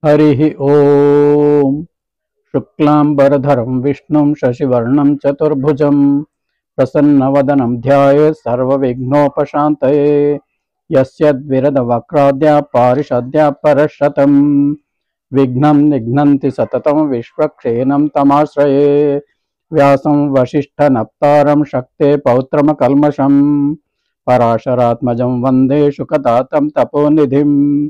हरिः ओम। शुक्लांबरधरं विष्णुं शशिवर्णं चतुर्भुजं प्रसन्नवदनं ध्यायेत् सर्वविघ्नोपशान्तये। यस्य द्विरदवक्त्राद्या पारिषद्या परशतं विघ्नं निघ्नन्ति सततं विश्वक्षेणं तमाश्रये। व्यासं वसिष्ठनप्तारं शक्ते पौत्रमकल्मषं पराशरात्मजं वन्दे शुकतातं तपोनिधिं।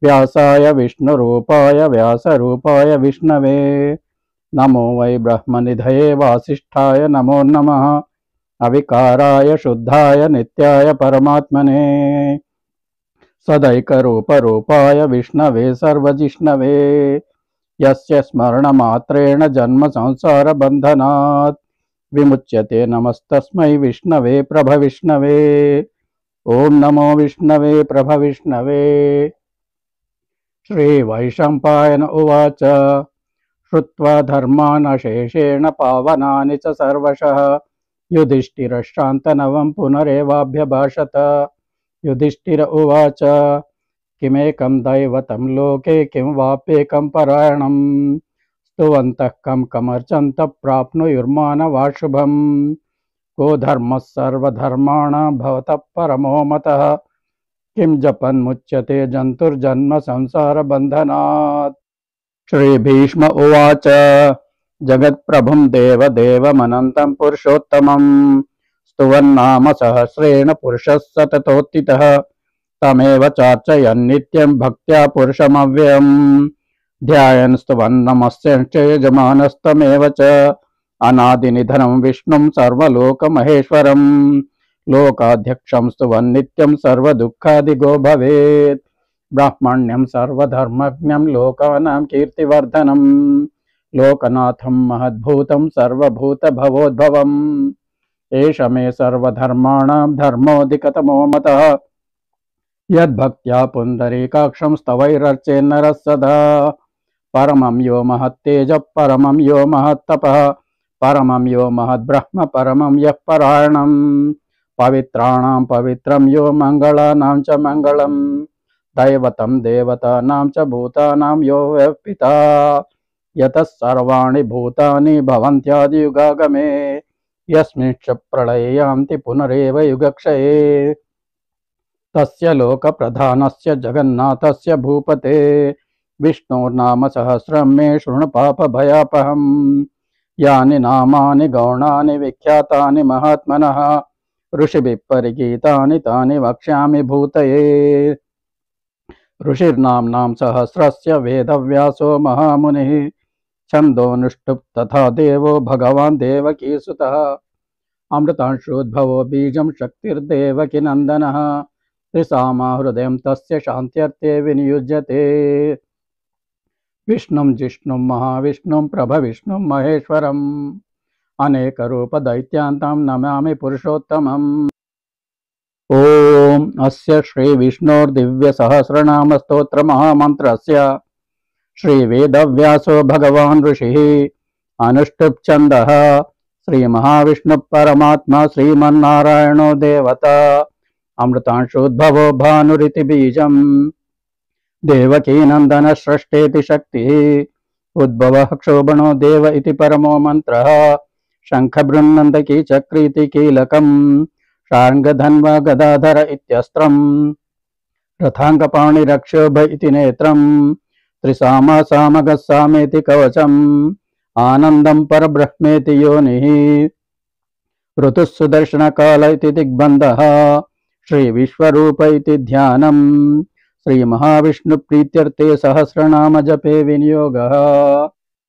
व्यासाय विष्णुरूपाय व्यासरूपाय विष्णवे नमो वै ब्रह्मनिधये वासिष्ठाय नमो नमः। अविकाराय शुद्धाय नित्याय परमात्मने सदैकरूपरूपाय विष्णवे सर्वजिष्णवे। यस्य स्मरणमात्रेण जन्म संसारबन्धनात् विमुच्यते। नमस्तस्मै विष्णवे प्रभविष्णवे। ओम नमो विष्णवे प्रभविष्णवे। श्रीवैशम्पायन उवाच श्रुत्वा धर्मानशेषेण पावनानि च सर्वशः युधिष्ठिरश्शान्तनवं पुनरेवाभ्यभाषत। युधिष्ठिर उवाच किमेकं दैवतं लोके किं वाप्येकं परायणं स्तुवन्तः कं कमर्चन्तः प्राप्नुयुर्मानवाशुभम्। को धर्मः सर्वधर्माणां भवतः परमो मतः किं जपन्मुच्यते जन्तुर्जन्म संसारबन्धनात्। श्रीभीष्म उवाच जगत्प्रभुं देवदेवमनन्तं पुरुषोत्तमं स्तुवन्नाम सहस्रेण पुरुषः सततोत्थितः तमेव चार्चयन् नित्यं भक्त्या पुरुषमव्ययम् ध्यायन् स्तुवन् नमस्यश्च यजमानस्तमेव च अनादिनिधनं विष्णुं सर्वलोकमहेश्वरं लोकाध्यक्षं स्तुवन् नित्यं सर्वदुःखादिगो भवेत् ब्राह्मण्यं सर्वधर्मज्ञं लोकानां कीर्तिवर्धनं लोकनाथं महद्भूतं सर्वभूतभवोद्भवम् एष मे सर्वधर्माणां धर्मोऽधिकतमो मतः यद्भक्त्या पुण्डरीकाक्षं स्तवैरर्चेन्नरः सदा परमं यो महत्तेजः परमं यो महत्तपः परमं यो महद्ब्रह्म परमं यः परायणं पवित्राणां पवित्रं यो मङ्गलानां च मङ्गलम् दैवतं देवतानां च भूतानां यो पिता यतः सर्वाणि भूतानि भवन्त्यादियुगागमे यस्मिंश्च प्रलये यान्ति पुनरेव युगक्षये तस्य लोकप्रधानस्य जगन्नाथस्य भूपते विष्णोर्नाम सहस्रं मे शृणु पापभयापहम् यानि नामानि गौणानि विख्यातानि महात्मनः ऋषिभिः परिगीतानि तानि वक्ष्यामि भूतये। ऋषिर्नाम्नां सहस्रस्य वेदव्यासो महामुनिः छन्दोनुष्टुप् तथा देवो भगवान् देवकीसुतः अमृतांशोद्भवो बीजं शक्तिर्देवकीनन्दनः त्रिसामा हृदयं तस्य शान्त्यर्थे विनियुज्यते। विष्णुं जिष्णुं महाविष्णुं प्रभविष्णुं महेश्वरम् अनेकरूपदैत्यान्तं नमामि पुरुषोत्तमम्। ओम अस्य श्री विष्णोर्दिव्य सहस्रनाम स्तोत्र महामंत्रस्य श्री वेदव्यासो भगवान् ऋषिः अनुष्टुप् छन्दः श्री महाविष्णु परमात्मा श्रीमन्नारायणो देवता अमृतांशोद्भवो भानुरिति बीजम् देवकीनन्दन सृष्टेति शक्तिः उद्भवः क्षोभणो देव इति परमो मंत्रः शंखबृन्नन्दकी चक्रीति कीलकम् शार्ङ्गधन्व गदाधर इत्यस्त्रम् रथाङ्गपाणिरक्षोभ इति नेत्रम् त्रिसामा सामगः सामेति कवचम् आनन्दं परब्रह्मेति योनिः ऋतुः सुदर्शनकाल इति दिग्बन्धः श्री विश्वरूप इति ध्यानम् श्री महाविष्णु प्रीत्यर्थे सहस्रनाम जपे विनियोगः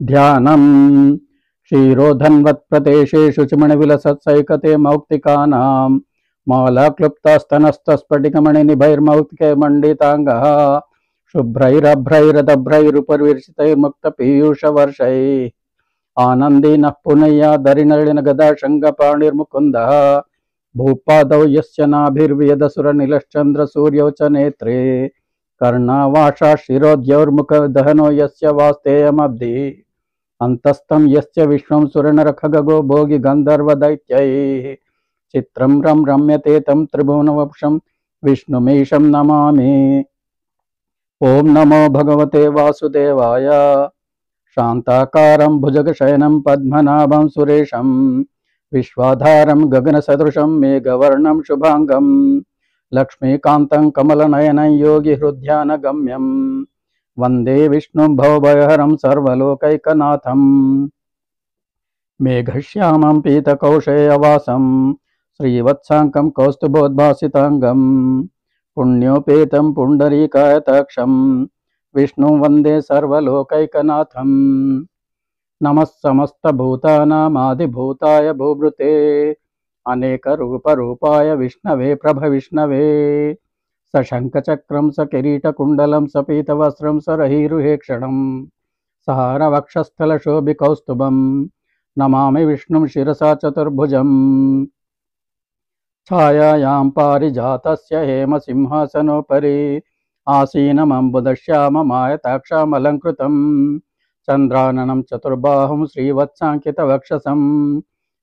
ध्यानम् क्षीरोधन्वत् प्रदेशेषु चिमणिविलसत्सैकते मौक्तिकानां मालाक्लुप्तास्तनस्तस्फटिकमणिनिभैर्मौक्तिकमण्डिताङ्गः शुभ्रैरभ्रैरदभ्रैरुपरिविर्चितैर्मुक्तपीयूषवर्षैः आनन्दीनः पुनय्यादरिनलिनगदा शृङ्गपाणिर्मुकुन्दः भूपादौ यस्य नाभिर्वेदसुरनिलश्चन्द्रसूर्यौ च नेत्रे कर्णावाशा शिरोद्यौर्मुखदहनो यस्य वास्तेयमब्धिः अंतस्थं यस्य विश्वं सुरनरखगो भोगि गन्धर्वदैत्यैः चित्रं रं रम्यते तं त्रिभुवनवपुषं विष्णुमीशं नमामि। ओम नमो भगवते वासुदेवाय। शान्ताकारं भुजगशयनं पद्मनाभं सुरेशं विश्वाधारं गगनसदृशं मेघवर्णं शुभांगं लक्ष्मीकान्तं कमलनयनं योगिहृद्यानगम्यं वन्दे विष्णुं भवभयहरं सर्वलोकैकनाथं मेघश्यामं पीतकौशेयवासं श्रीवत्साङ्कं कौस्तुभोद्भासिताङ्गं पुण्योपेतं पुण्डरीकायताक्षं विष्णुं वन्दे सर्वलोकैकनाथं नमः समस्तभूतानामादिभूताय भूभृते अनेकरूपरूपाय विष्णवे प्रभविष्णवे सशङ्खचक्रं सकिरीटकुण्डलं सपीतवस्त्रं सरहिरुहेक्षणं सहारवक्षस्थलशोभिकौस्तुभं नमामि विष्णुं शिरसा चतुर्भुजम् छायायां पारिजातस्य हेमसिंहासनोपरि आसीनमम्बुदश्याममायताक्षामलङ्कृतं चन्द्राननं चतुर्बाहुं श्रीवत्साङ्कितवक्षसं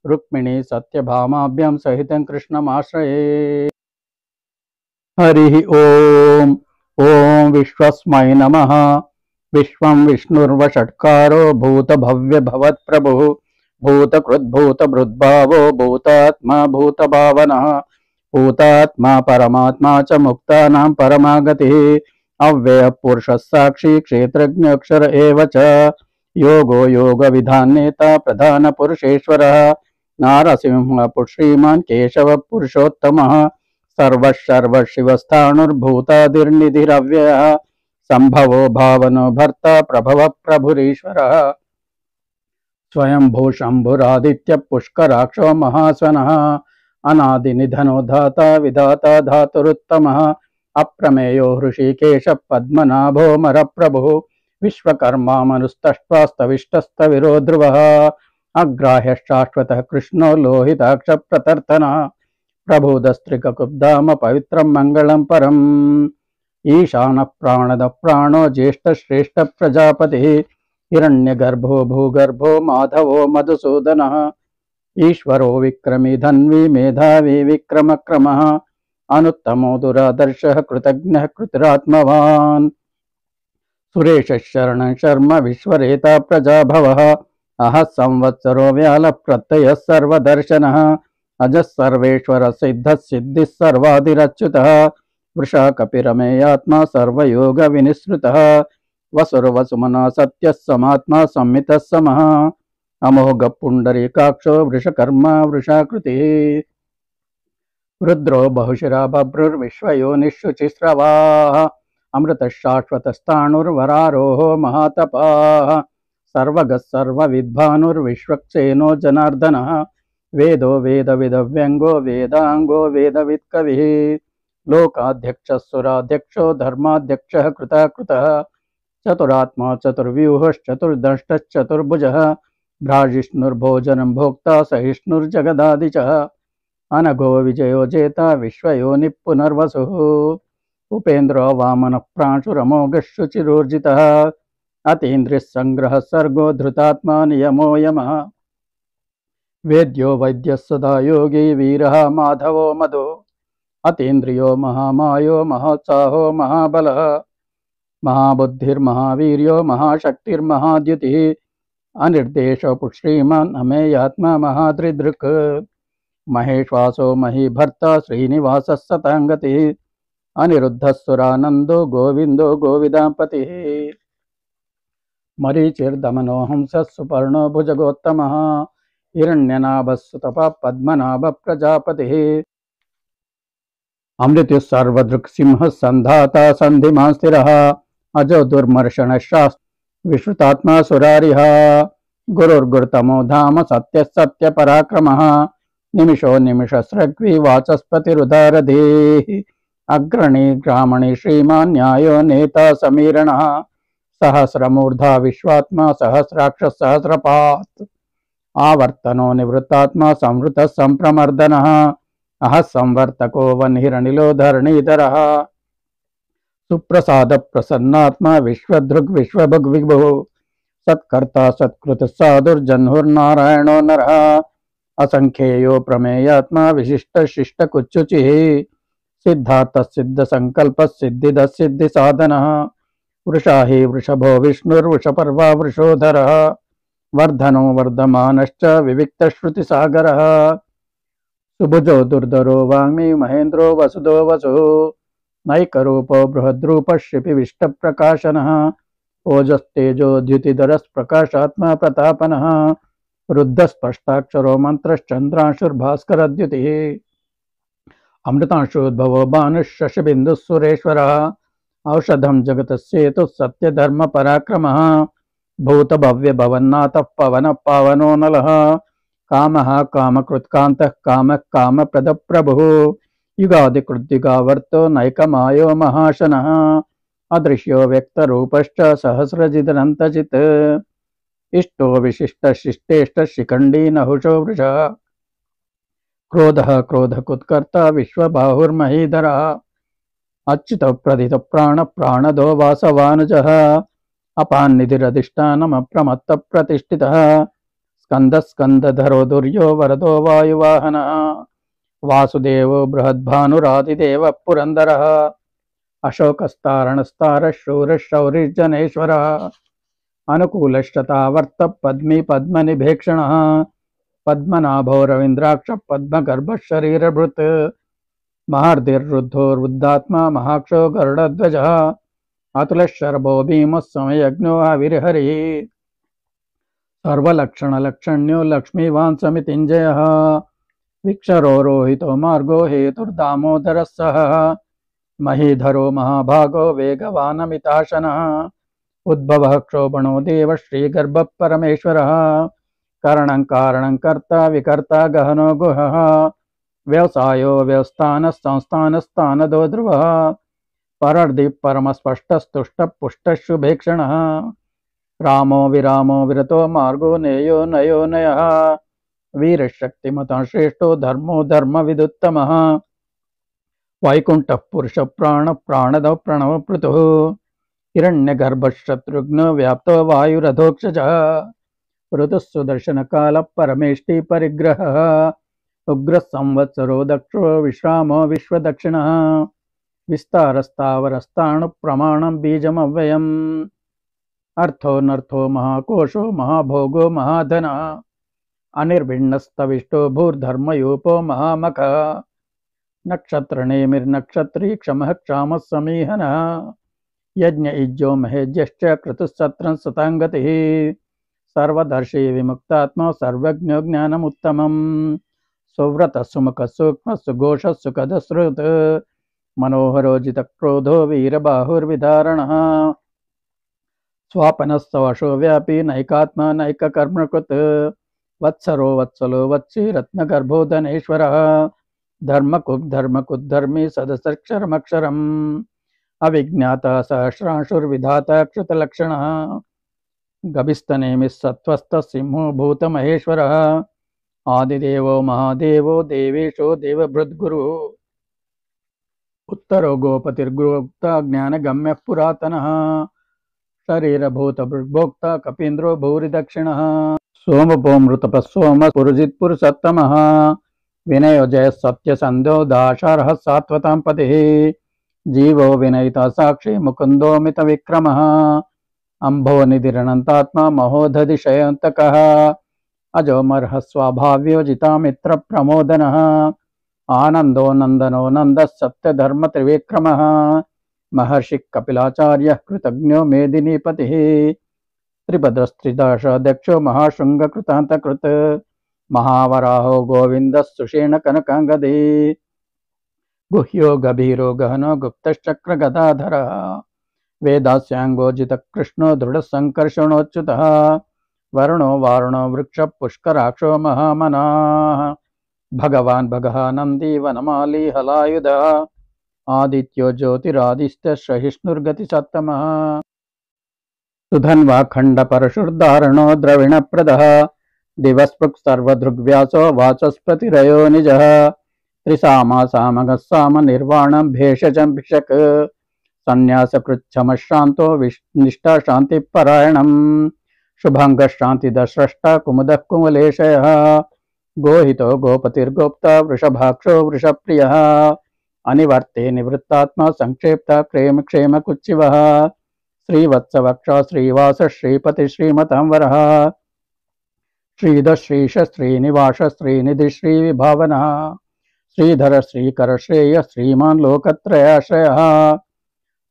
रुक्मिणी सत्यभामाभ्यां सहितं कृष्णमाश्रये। हरिः ॐ। ॐ विश्वस्मै नमः। विश्वं विष्णुर्वषट्कारो भूतभव्यभवत्प्रभुः भूतकृद्भूतभृद्भावो भूतात्मा भूतभावनः भूतात्मा परमात्मा च मुक्तानां परमागतिः अव्ययपुरुषः साक्षी क्षेत्रज्ञोऽक्षर एव च योगो योगविधान्नेता प्रधानपुरुषेश्वरः नारसिंहः श्रीमान् केशवः पुरुषोत्तमः सर्वशिवस्थाणुर्भूतादिर्निधिरव्ययः संभवो भावनो भर्ता प्रभव प्रभुरीश्वरः स्वयंभू शंभुरादित्य पुष्कराक्षो महास्वनः अनादिनिधनो धाता विधाता धातुरुत्तमः अप्रमेयो हृषीकेश पद्मनाभो मरप्रभुः विश्वकर्मा मनुस्तष्ट्वास्तविष्टस्तविरो ध्रुवः अग्राह्यश्शाश्वतः कृष्णो लोहिताक्ष प्रतर्तनः प्रभुदस्त्रिककुब्धाम पवित्रं मंगलं परम् ईशानः प्राणदः प्राणो ज्येष्ठश्रेष्ठ प्रजापतिः हिरण्यगर्भो भूगर्भो माधवो मधुसूदनः ईश्वरो विक्रमी धन्वी मेधावी विक्रमक्रमः अनुत्तमो दुरादर्शः कृतज्ञः कृतिरात्मवान् सुरेशः शरणं शर्म विश्वरेता प्रजाभवः अहः संवत्सरो व्यालः प्रत्ययः सर्वदर्शनः अजः सर्वेश्वर सिद्धः सिद्धिः सर्वादिरच्युतः वृषा कपिरमेयात्मा सर्वयोग विनिसृतः वसुर्वसुमना सत्यः समात्मा संमितः समः अमोघ पुंडरीकाक्षो वृषकर्मा वृषाकृतिः रुद्रो बहुशिरा बभ्रुर्विश्वयोनिःशुचिस्रवाः अमृतः शाश्वतस्ताणुर्वरारोहो महातपाः सर्वगः सर्वविद्भानुर्विश्वक्सेनो जनार्दनः वेदो वेदविदव्यङ्गो वेदाङ्गो वेदवित्कविः लोकाध्यक्षः सुराध्यक्षो धर्माध्यक्षः कृताकृतः चतुरात्मा चतुर्व्यूहश्चतुर्दष्टश्चतुर्भुजः भ्राजिष्णुर्भोजनं भोक्ता सहिष्णुर्जगदादिचः अनघो विजयो जेता विश्वयोनिः पुनर्वसुः उपेन्द्रो वामनः प्रांशुरमोघः शुचिरोर्जितः अतीन्द्रियः संग्रहः सर्गो धृतात्मा नियमो यमः वेद्यो वैद्यः सदा योगी वीरः माधवो मधु अतीन्द्रियो महामायो महोत्साहो महाबलः महाबुद्धिर्महावीर्यो महाशक्तिर्महाद्युतिः अनिर्देशो श्रीमान् अमेयात्मा महाद्रिदृक् महेश्वासो महीभर्ता श्रीनिवासः सताङ्गतिः अनिरुद्धः सुरानन्दो गोविन्दो गोविदापतिः मरीचिर्दमनो हंसः सुपर्णो भुजगोत्तमः हिरण्यनाभः सुतपः पद्मनाभः प्रजापतिः अमृत्युः सर्वदृक्सिंहः सन्धाता सन्धिमान् स्थिरः अजो दुर्मर्षणः शास्त्रः विश्रुतात्मा सुरारिः गुरुर्गुरुतमो धाम सत्यः सत्यपराक्रमः निमिषो निमिषस्रग्वी वाचस्पतिरुदारधीः अग्रणी ग्रामणी श्रीमान् न्यायो नेता समीरणः सहस्रमूर्धा विश्वात्मा सहस्राक्ष सहस्रपात् आवर्तनो निवृत्तात्मा संवृतः संप्रमर्दनः अहः संवर्तको वह्निरनिलो धरणीधरः सुप्रसाद प्रसन्नात्मा विश्वदृग् विश्वभुग् विभुः सत्कर्ता सत्कृत साधुर्जह्नुर्नारायणो नरः असंख्येयो प्रमेयात्मा विशिष्ट शिष्टकुच्युचिः सिद्धार्थः सिद्धसंकल्पः सिद्धिदः सिद्धिसाधनः वृषा हि वृषभो विष्णुर्वृषपर्वा वृषोधरः वर्धनो वर्धमानश्च विविक्तश्रुतिसागरः सुभुजो दुर्धरो वाग्मी महेन्द्रो वसुदो वसुः नैकरूपो बृहद्रूपः शिपिविष्टप्रकाशनः ओजस्तेजो द्युतिधरस्प्रकाशात्मा प्रतापनः रुद्धस्पष्टाक्षरो मन्त्रश्चन्द्रांशुर्भास्करद्युतिः अमृतांशोद्भवो भानुः शशिबिन्दुः सुरेश्वरः औषधं जगतस्येतुः सत्यधर्मपराक्रमः भूतभव्यभवन्नाथः पवनः पावनो नलः कामः कामकृत्कान्तः कामः कामप्रदप्रभुः युगादिकृद्युगावर्तो नैकमायो महाशनः अदृश्यो व्यक्तरूपश्च सहस्रजिदनन्तजित् इष्टो विशिष्टशिष्टेष्टः शिखण्डी नहुषो वृषः क्रोधः क्रोधकुत्कर्ता विश्वबाहुर्महीधरः अच्युतः प्रथितः प्राणदो वासवानुजः अपान्निधिरधिष्ठानमप्रमत्तः प्रतिष्ठितः स्कन्दः स्कन्दधरो दुर्यो वरदो वायुवाहनः वासुदेवो बृहद्भानुरादिदेवः पुरन्दरः अशोकस्तारणस्तारः शूरः शौरिर्जनेश्वरः अनुकूलश्चतावर्तः पद्मी पद्मनिभेक्षणः पद्मनाभो रवीन्द्राक्षः पद्मगर्भः शरीरभृत् महार्धिर्रुद्धो महाक्षो गरुडध्वजः अतुलशरभो भीमः समयज्ञो हविर्हरिः सर्वलक्षणलक्षण्यो लक्ष्मीवान् समितिञ्जयः विक्षरो रोहितो मार्गो हेतुर्दामोदरः सः महीधरो महाभागो वेगवानमिताशनः उद्भवः क्षोभणो देवः श्रीगर्भः परमेश्वरः करणं कारणं कर्ता विकर्ता गहनो गुहः व्यवसायो व्यवस्थानः संस्थानस्थानदो ध्रुवः परर्दि परमस्पष्टस्तुष्टः पुष्टः शुभेक्षणः रामो विरामो विरतो मार्गो नेयो नयो नयः वीरशक्तिमतः श्रेष्ठो धर्मो धर्मविदुत्तमः वैकुण्ठः पुरुषः प्राणदः प्रणवपृतुः हिरण्यगर्भः शत्रुघ्नो व्याप्तो वायुरधोक्षजः ऋतुः सुदर्शनकालः परमेष्टि परिग्रहः उग्रः संवत्सरो दक्षो विश्रामो विश्वदक्षिणः विस्तारस्तावरस्ताणुः प्रमाणं बीजमव्ययम् अर्थो नर्थो महाकोशो महाभोगो महाधनः अनिर्भिन्नस्तविष्टो भूर्धर्मयूपो महामखः नक्षत्रनेमिर्नक्षत्री क्षमः क्षामः समीहनः यज्ञ इज्जो महेज्यश्च क्रतुः सत्रं सताङ्गतिः सर्वदर्शी विमुक्तात्मा सर्वज्ञो ज्ञानमुत्तमम् सुव्रतः सुमुखः सूक्ष्मः सुघोषः सुखदश्रुत् मनोहरो जितक्रोधो वीरबाहुर्विधारणः स्वापनः सवशो व्यापी नैकात्मा नैककर्मकृत् वत्सरो वत्सलो वत्सी रत्नगर्भो धनेश्वरः धर्मकुद्धर्मी सदसक्षरमक्षरम् अविज्ञातः सहस्रांशुर्विधाता क्षुतलक्षणः गभिस्तनेमिः सत्त्वस्थः सिंहो भूतमहेश्वरः आदिदेवो महादेवो देवेशो देवभृद्गुरुः उत्तरो गोपतिर्गुप्ता ज्ञानगम्यः पुरातनः शरीरभूतभृग्भोक्ता कपीन्द्रो भूरिदक्षिणः सोमपोमृतपः सोमः पुरुजित्पुरुषोत्तमः विनयो जयः सत्यसन्ध्यो दाशार्हः सात्वतां पतिः जीवो विनयिता साक्षी मुकुन्दो मितविक्रमः अम्भो निधिरनन्तात्मा महोदधिशयन्तकः अजोमर्हः स्वाभाव्यो जितामित्रप्रमोदनः आनन्दो नन्दनो नन्दः सत्यधर्मत्रिविक्रमः महर्षिः कपिलाचार्यः कृतज्ञो मेदिनीपतिः त्रिभद्रस्त्रिदशाध्यक्षो महाशृङ्गकृतान्तकृत् महावराहो गोविन्दः सुषेणकनकाङ्गदी गुह्यो गभीरो गहनो गुप्तश्चक्रगदाधरः वेदास्याङ्गोजितकृष्णो दृढसङ्कर्षणोच्युतः वरुणो वारुणो वृक्षः पुष्कराक्षो महामनाः भगवान् भगः नन्दी वनमाली हलायुधः आदित्यो ज्योतिरादित्य सहिष्णुर्गतिसत्तमः सुधन्वा खण्डपरशुर्धारणो द्रविणप्रदः दिवस्पृक् सर्वदृग्व्यासो वाचस्पतिरयो निजः त्रिसामासामगः साम निर्वाणं भेषजं भिषक् संन्यासकृच्छमश्रान्तो निष्ठा शान्तिपरायणम् शुभङ्गः शान्तिदस्रष्टा कुमुदः कुमलेशयः गोहितो गोपतिर्गोप्ता वृषभाक्षो वृषप्रियः अनिवर्ते निवृत्तात्मा संक्षेप्ता क्षेमकुच्चिवः श्रीवत्सवक्ष श्रीवास श्रीपति श्रीमतांवरः श्रीधर श्रीश श्रीनिवास श्रीनिधि श्रीविभावनः श्रीधर श्रीकर श्रेय श्रीमान् लोकत्रयाश्रयः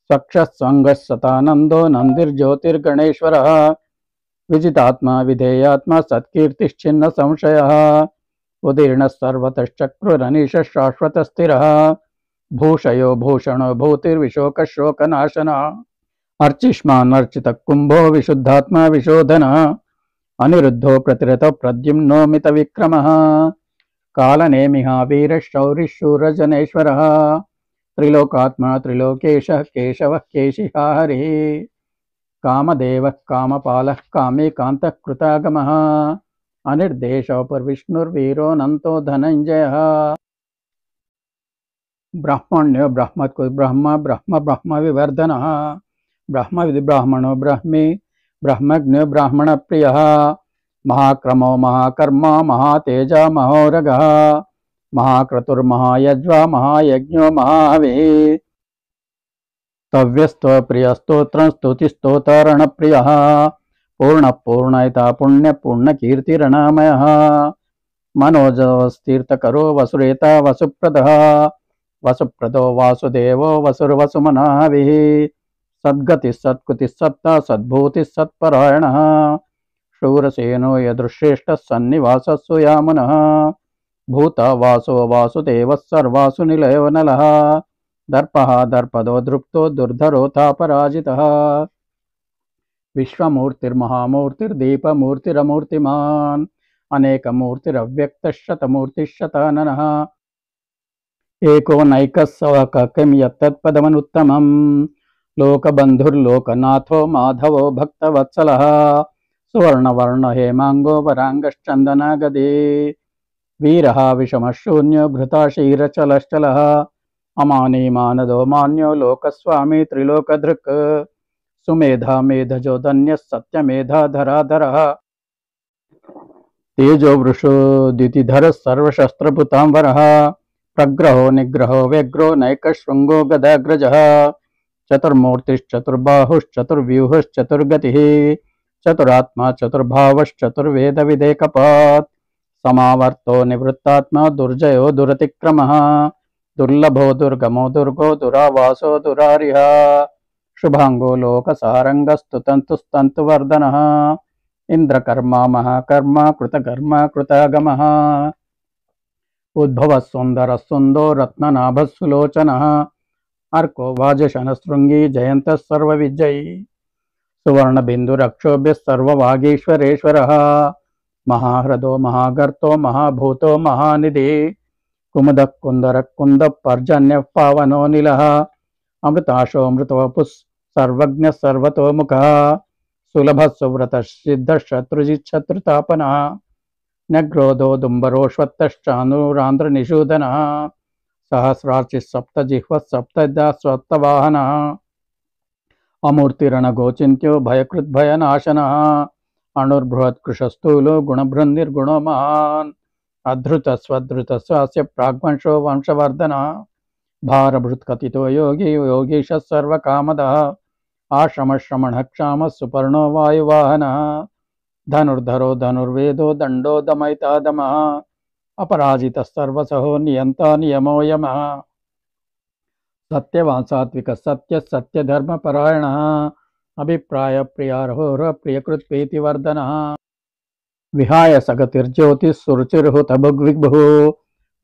स्वक्षस्वङ्गः सतानन्दो नन्दिर्ज्योतिर्गणेश्वरः विजितात्मा विधेयात्मा सत्कीर्तिश्चिन्न संशयः उदीर्णः सर्वतश्चक्रुरनीशः शाश्वतस्थिरः भूषयो भूषणो भूतिर्विशोकः शोकनाशनः अर्चिष्मान् अर्चितः कुम्भो विशुद्धात्मा विशोधनः अनिरुद्धो प्रतिरतो प्रद्युम्नो मितविक्रमः कालनेमिहा वीरशौरिशूरजनेश्वरः त्रिलोकात्मा त्रिलोकेशः केशवः केशिहा हरिः कामदेवः कामपालः कामेकान्तः कृतागमः अनिर्देशोपविष्णुर्वीरोऽनन्तो धनञ्जयः ब्राह्मण्यो ब्रह्मत्कुल ब्रह्म ब्रह्म ब्रह्म विवर्धनः ब्रह्मविद् ब्राह्मणो ब्रह्मी ब्रह्मज्ञो ब्राह्मणप्रियः महाक्रमो महाकर्मा महातेजा महोरगः महाक्रतुर्महायज्वा महायज्ञो महाहविः तव्यस्तो प्रियस्तोत्रं स्तुतिस्तोतरणप्रियः पूर्णः पूर्णयिता पुण्य पूर्णकीर्तिरणामयः मनोजस्तीर्थकरो वसुरेता वसुप्रदः वसुप्रदो वासुदेवो वसुर्वसुमनाहविः सद्गतिः सत्कृतिः सत्ता सद्भूतिः सत्परायणः शूरसेनो यदृश्रेष्ठः सन्निवासः सुयामुनः भूता वासो वासुदेवः सर्वासु निलयो नलः दर्पः दर्पदो दृप्तो दुर्धरोऽथापराजितः विश्वमूर्तिर्महामूर्तिर्दीपमूर्तिरमूर्तिमान् अनेकमूर्तिरव्यक्तः शतमूर्तिः शताननः एको नैकः सवककिं यत्तत्पदमनुत्तमम् लोकबन्धुर्लोकनाथो माधवो भक्तवत्सलः सुवर्णवर्ण हेमांगो वरांगश्चंदनागदे वीरः विषमः शून्यो भृता क्षीरचलश्चलः अमानी मानदो मान्यो लोकस्वामी त्रिलोकधृक् सुमेधा मेधजो धन्यः सत्यमेधाधराधरः तेजो वृषोदितिधरः सर्वशस्त्रभूतांवरः प्रग्रहो निग्रहो व्यग्रो नैकशृंगो गदाग्रजः चतुर्मूर्तिश्चतुर्बाहुश्चतुर्व्यूहश्चतुर्गतिः चतुरात्मा चतुर्भावश्चतुर्वेदविदेकपात् समावर्तो निवृत्तात्मा दुर्जयो दुरतिक्रमः दुर्लभो दुर्गमो दुर्गो दुरावासो दुरारिः शुभांगो लोकसारंगस्तुतन्तुस्तन्तुवर्धनः इंद्रकर्मा महाकर्मा कृतकर्मा कृतागमः उद्भवः सुन्दरः सुन्दो रत्ननाभः सुलोचनः अर्को वाजशनशृङ्गी जयन्तः सर्वविजयी सुवर्णबिन्दुरक्षोभ्यः सर्ववागीश्वरेश्वरः महाह्रदो महागर्तो महाभूतो महानिधि कुमुदः कुन्दरः कुन्दः पर्जन्यः पावनो नीलः अमृताशो अमृतवपुः सर्वज्ञः सर्वतोमुखः सुलभः सुव्रतः सिद्धः शत्रुजिच्छत्रुतापनः न्यग्रोधो दुम्बरोऽश्वत्थश्चानूरान्ध्रनिषूदनः सहस्रार्चिः सप्तजिह्वः सप्तदा सप्तवाहनः अमूर्तिरणगोचिन्त्यो भयकृद्भयनाशनः अणुर्बृहत्कृशस्थूलो गुणभृन्निर्गुणो महान् अधृतस्वधृतस्वास्य प्राग्वंशो वंशवर्धनः भारभृत्कथितो योगी योगीशः सर्वकामदः आश्रमश्रमणः क्षामः सुपर्णो वायुवाहनः धनुर्धरो धनुर्वेदो दण्डो दमयिता दमः अपराजितः सर्वसहो नियन्ता नियमो यमः सत्यवान् सात्विकः सत्यः सत्यधर्मपरायणः अभिप्राय प्रियार्होर प्रियकृत्प्रीतिवर्धनः विहाय सगतिर्ज्योतिः सुरुचिर्हुतभुग्विग्भुः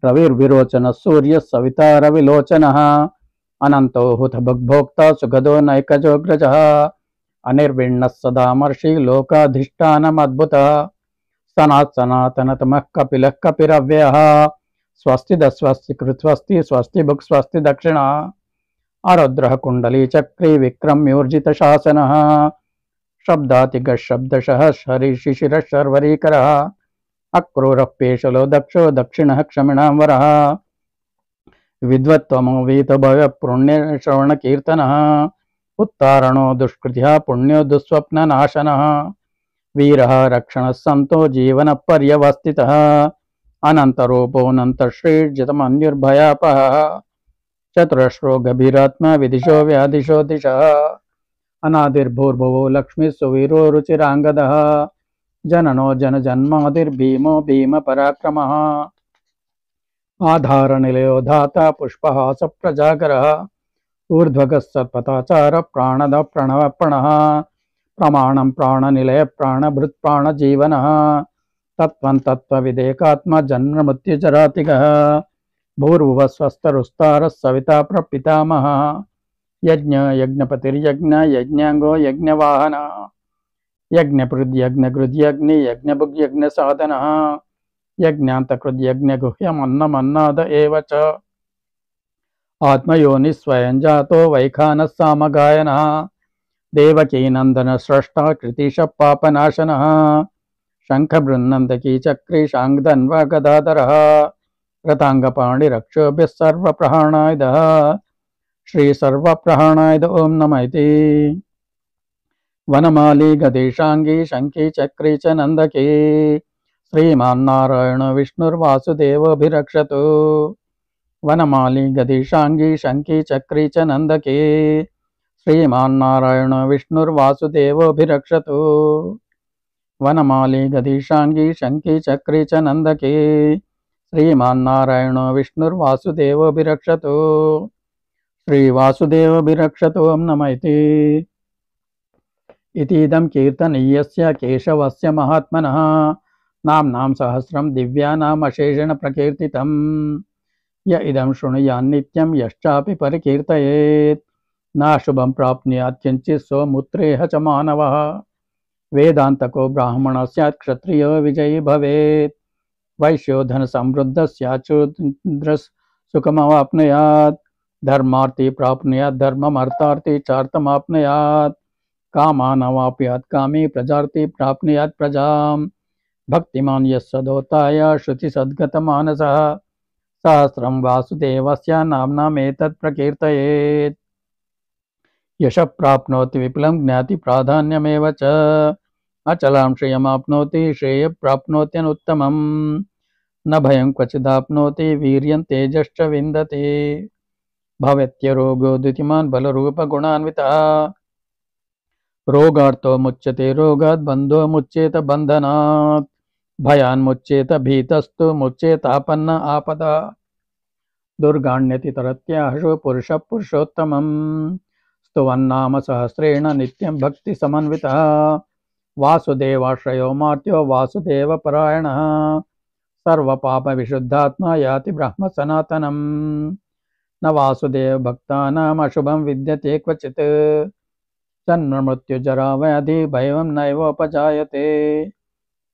रविर्विरोचनः सूर्यः सविता रविलोचनः अनन्तो हुतभुग्भोक्ता सुगदो नैकजोऽग्रजः अनिर्विण्णः सदामर्षि लोकाधिष्ठानमद्भुतः सनातनतमः कपिलः कपिरव्ययः स्वस्तिदः स्वस्ति कृत्स्वस्ति स्वस्ति भुक् स्वस्ति दक्षिणः आरुद्रः कुण्डली चक्री विक्रम्योर्जितशासनः शब्दातिगः शब्दशः हरिशिशिरः शर्वरीकरः अक्रूरः पेशलो दक्षो दक्षिणः क्षमिणांवरः विद्वत्त्वमो वीतभयपुण्यश्रवणकीर्तनः उत्तारणो दुष्कृतिः पुण्यो दुःस्वप्ननाशनः वीरः रक्षणः सन्तो जीवनपर्यवस्थितः अनन्तरूपोऽनन्तश्रीर्जितमन्युर्भयापहः चतुरश्रो गभीरात्मा विदिशो व्यादिशो दिशः अनादिर्भूर्भुवो लक्ष्मी सुवीरो रुचिरांगदः जननो जनजन्मादिर्भीमो भीमपराक्रमः आधारनिलयो धाता पुष्पहास प्रजागरः ऊर्ध्वगः सत्पथाचार प्राणद प्रणवप्रणः प्रमाणं प्राणनिलय प्राणभृत् प्राणजीवनः तत्त्वं तत्त्वविदेकात्मा जन्ममृत्युजरातिगः भूर्भुवः स्वस्तरुस्तारः सविता प्रपितामहः यज्ञ यज्ञपतिर्यज्ञ यज्ञांगो यज्ञवाहन यज्ञपृद्यज्ञगृद्यग्नि यज्ञभुग्यज्ञसाधनः यज्ञान्तकृद्यज्ञगुह्यमन्नमन्नाद एव च आत्मयोनि स्वयं जातो वैखानः सामगायनः देवकीनन्दन स्रष्टा कृतिश पापनाशनः शङ्खबृन्नन्दकी चक्री शाङ्गधन्व गदाधरः रताङ्गपाणिरक्षोभ्यः सर्वप्रहरणायुधः श्री सर्वप्रहरणायुध ओम नमः इति वनमाली गदेशांगी शंकी चक्री च नंदकी श्रीमान्नारायण विष्णुर्वासुदेवोऽभिरक्षतु वनमाली गदेशांगी शंकी चक्री च नंदकी श्रीमान्नारायण विष्णुर्वासुदेवोऽभिरक्षतु वनमाली गदेशांगी शंकी चक्री च नंदकी श्रीमान्नारायण विष्णुर्वासुदेवोऽभिरक्षतु श्री वासुदेवभिरक्षतु ओम नमः इतीदं कीर्तनीयस्य केशवस्य महात्मनः नाम्नां सहस्रं दिव्यानाम् अशेषेण प्रकीर्तितं य इदं शृणुयान्नित्यं यश्चापि परिकीर्तयेत् नाशुभं प्राप्नुयात् किञ्चित् स्वमुत्रेह च मानवः वेदान्तको ब्राह्मणः स्यात् क्षत्रियो विजयी भवेत् वैश्यो धनसमृद्धः स्यात् शूद्रः सुखमवाप्नुयात् धर्मार्थी प्राप्नुयात् धर्ममर्थार्थी चार्थमाप्नुयात् कामानवाप्यात् कामी प्रजार्थी प्राप्नुयात् प्रजाम् भक्तिमान् यः सदोताय श्रुतिसद्गतमानसः सहस्रं वासुदेवस्य नाम्नामेतत् प्रकीर्तयेत् यशः प्राप्नोति विपुलं ज्ञाति प्राधान्यमेव च अचलां श्रियमाप्नोति श्रेयः प्राप्नोत्यनुत्तमम् न भयं क्वचिदाप्नोति वीर्यं तेजश्च विन्दति भवेत्यरोगो द्युतिमान् बलरूपगुणान्वितः रोगार्तो मुच्यते रोगात् बन्धो मुच्येत बन्धनात् भयान्मुच्येत भीतस्तु मुच्येतापन्न आपदा दुर्गाण्यति तरत्याशु पुरुषः पुरुषोत्तमम् स्तुवन्नाम सहस्रेण नित्यं भक्तिसमन्वितः वासुदेवाश्रयो मार्त्यो वासुदेवपरायणः सर्वपापविशुद्धात्मा याति ब्रह्म सनातनम् न वासुदेव भक्तानाम् अशुभं विद्यते क्वचित् जन्ममृत्युजरा व्याधि भयं नैवोपजायते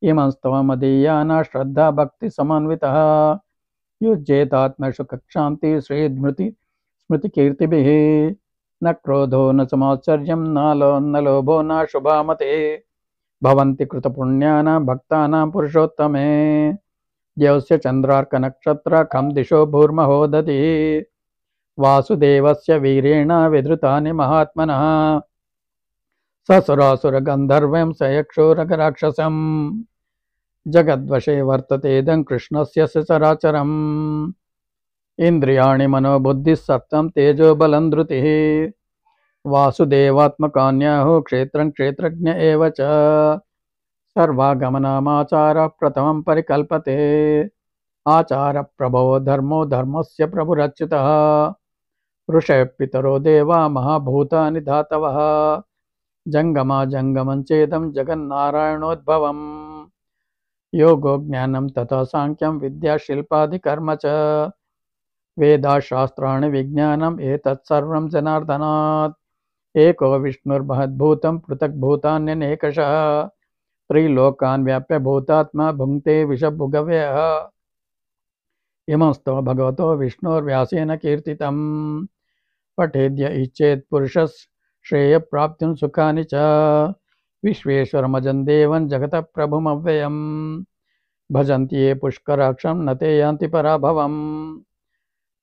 इमं स्तवमदीयाना श्रद्धा भक्तिसमन्वितः युज्येतात्मसु कक्षान्ति स्मृतिकीर्तिभिः न क्रोधो न समाश्चर्यं न लोभो न शुभामते भवन्ति कृतपुण्यानां भक्तानां पुरुषोत्तमे द्यौस्य चन्द्रार्कनक्षत्र खं दिशो भूर्महोदधि वासुदेवस्य वीरेण विधृतानि महात्मनः ससुरासुरगन्धर्वं सयक्षोरगराक्षसं जगद्वशे वर्तते इदं कृष्णस्य सचराचरम् इन्द्रियाणि मनोबुद्धिः सत्त्वं तेजो बलं धृतिः वासुदेवात्मकान्याहुः क्षेत्रं क्षेत्रज्ञ एव च सर्वागमनामाचारः प्रथमं परिकल्पते आचारप्रभवो धर्मो धर्मस्य प्रभुरच्युतः ऋषयः पितरो देवा महाभूतानि धातवः जंगमा जंगमं चेदं जगन्नारायणोद्भवम् योगो ज्ञानं तथा सांख्यं विद्या शिल्पादिकर्म च वेदाशास्त्राणि विज्ञानम् एतत् सर्वं जनार्दनात् एको विष्णुर्महद्भूतं पृथग्भूतान्यनेकशः त्रिलोकान् व्याप्य भूतात्मा भुङ्क्ते विषभुगव्यः इमंस्तो भगवतो विष्णोर्व्यासेन कीर्तितं पठेद्य इच्छेत् पुरुषः श्रेयप्राप्तिं सुखानि च विश्वेश्वरमजं देवं जगतः प्रभुमव्ययम् भजन्ति ये पुष्कराक्षं न ते यान्ति पराभवम्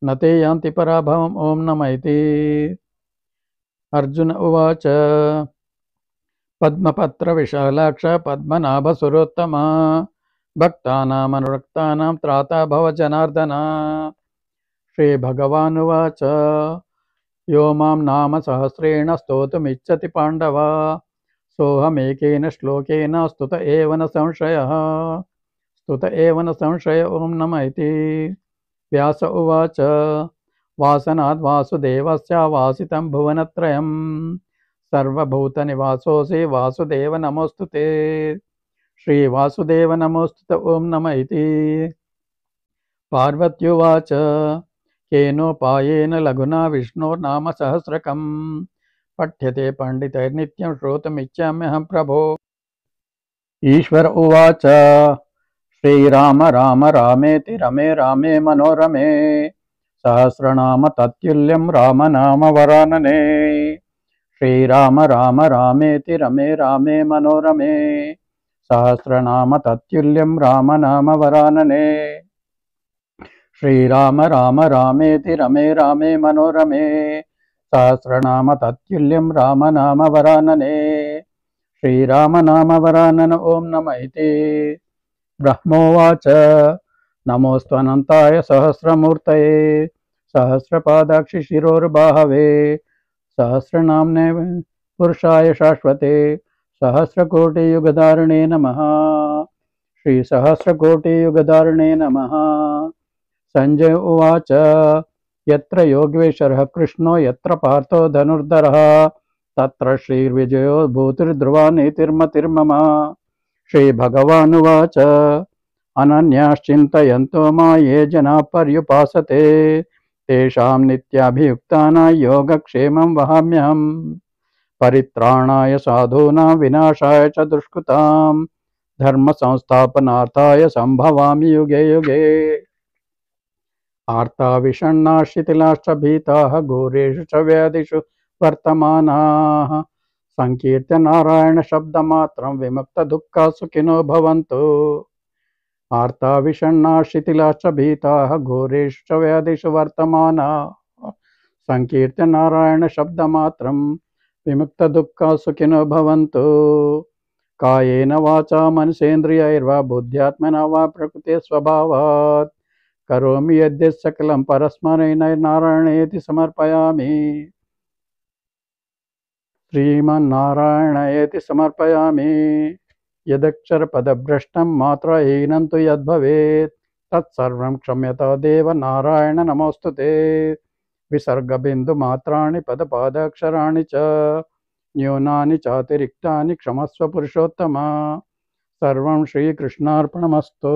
न ते यान्ति पराभवम् ओम नमः इति अर्जुन उवाच पद्मपत्रविशालाक्ष पद्मनाभसुरोत्तम भक्तानामनुरक्तानां त्राता भव जनार्दन श्रीभगवानुवाच यो मां नाम सहस्रेण स्तोतुमिच्छति पाण्डव सोऽहमेकेन श्लोकेन स्तुत एव न संशयः स्तुत एव न संशय ॐ नमः इति। व्यास उवाच वासनाद् वासुदेवस्य वासितं भुवनत्रयं सर्वभूतनिवासोऽसि वासुदेव नमोऽस्तु ते। श्रीवासुदेव नमोऽस्तु ॐ नमः इति। पार्वत्युवाच केनोपायेन लघुना विष्णोर्नाम सहस्रकम् पठ्यते पण्डितैर्नित्यं श्रोतुमिच्छाम्यहं प्रभो। ईश्वर उवाच श्रीराम राम रामेति रमे रामे मनोरमे सहस्रनाम तत्तुल्यं राम नाम वरानने। श्रीराम राम रामेति रमे रामे मनोरमे सहस्रनाम तत्तुल्यं राम नाम वरानने। श्रीराम राम रामेति रमे रामे मनोरमे सहस्रनाम तत्तुल्यं राम नाम वरानने। श्रीराम नाम वरानन ॐ नमः इति। ब्रह्मोवाच नमोऽस्त्वनन्ताय सहस्रमूर्तये सहस्रपादाक्षि शिरोर्बाहवे सहस्रनाम्ने पुरुषाय शाश्वते सहस्रकोटियुगधारिणे नमः। श्रीसहस्रकोटियुगधारिणे नमः। संजय उवाच यत्र योगेश्वरः कृष्णो यत्र पार्थो धनुर्धरः तत्र श्रीर्विजयो भूतिर्ध्रुवा नीतिर्मतिर्मम। श्रीभगवानुवाच अनन्याश्चिन्तयन्तो मा ये जनाः पर्युपासते तेषां नित्याभियुक्तानां योगक्षेमं वहाम्यहम्। परित्राणाय साधूनां विनाशाय च दुष्कृतां धर्म संस्थापनार्थाय संभवामि युगे युगे। आर्ता विषण्णाः शिथिलाश्च भीताः घोरेषु च व्याधिषु वर्तमानाः संकीर्त्य नारायण शब्दमात्रं विमुक्तदुःखाः सुखिनो भवन्तु। आर्ता विषण्णाः शिथिलाश्च भीताः घोरेषु च व्याधिषु वर्तमानाः संकीर्त्य नारायण शब्दमात्रं विमुक्तदुःखाः सुखिनो भवन्तु। कायेन वाचा मनसेन्द्रियैर्वा बुद्ध्यात्मना वा प्रकृते स्वभावात् करोमि यद्यत् सकलं परस्मै नारायणेति समर्पयामि। श्रीमन्नारायणेति समर्पयामि। यदक्षरपदभ्रष्टं मात्राहीनं तु यद्भवेत् तत्सर्वं क्षम्यता देव नारायण नमोऽस्तु ते। विसर्गबिन्दुमात्राणि पदपादाक्षराणि च न्यूनानि चातिरिक्तानि क्षमस्व पुरुषोत्तम। सर्वं श्रीकृष्णार्पणमस्तु।